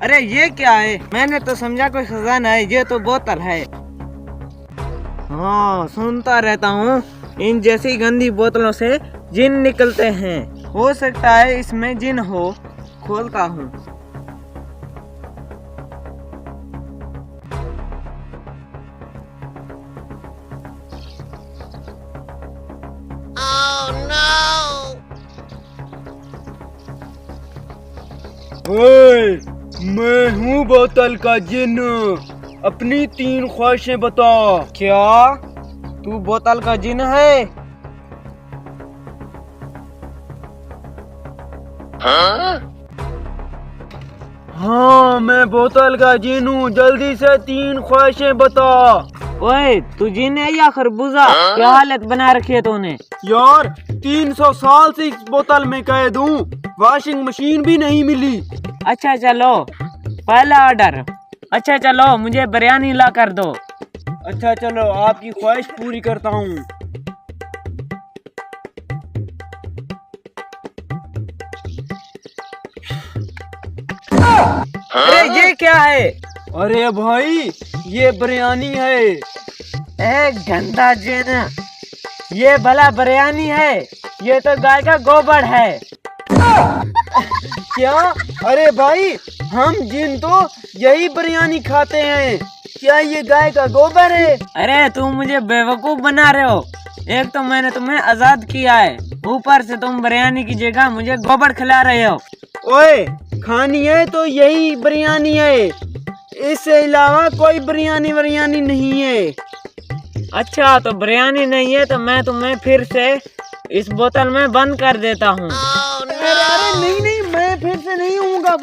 अरे ये क्या है? मैंने तो समझा कोई खजाना है, ये तो बोतल है। हाँ, सुनता रहता हूँ इन जैसी गंदी बोतलों से जिन निकलते हैं। हो सकता है इसमें जिन हो। खोलता हूँ। ओए, मैं हूँ बोतल का जिन। अपनी 3 ख्वाहिशें बता। क्या तू बोतल का जिन है? हाँ, मैं बोतल का जिन हूँ। जल्दी से 3 ख्वाहिशें बता। ओए, तू जिन है या खरबूजा? क्या हालत बना रखी है तूने? यार, 300 साल से इस बोतल में कैद हूँ। वॉशिंग मशीन भी नहीं मिली। अच्छा चलो, पहला ऑर्डर। अच्छा चलो, मुझे बिरयानी ला कर दो। अच्छा चलो, आपकी ख्वाहिश पूरी करता हूँ। अरे ये क्या है? अरे भाई, ये बिरयानी है। एक गंदा जिन, ये भला बिरयानी है? ये तो गाय का गोबर है। क्या? अरे भाई, हम जिन तो यही बिरयानी खाते हैं। क्या ये गाय का गोबर है? अरे तुम मुझे बेवकूफ बना रहे हो। एक तो मैंने तुम्हें आजाद किया है, ऊपर से तुम बिरयानी की जगह मुझे गोबर खिला रहे हो। ओए, खानी है तो यही बिरयानी है। इससे अलावा कोई बिरयानी नहीं है। अच्छा, तो बिरयानी नहीं है तो मैं तुम्हें फिर से इस बोतल में बंद कर देता हूँ। अरे नहीं, मैं फिर से नहीं हूँगा।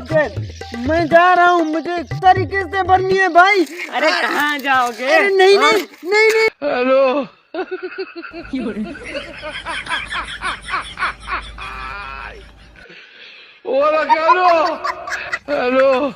मैं जा रहा हूँ, मुझे इस तरीके से भरनी है भाई। अरे कहाँ जाओगे? अरे नहीं। हेलो। Hola, Carlos. Hello.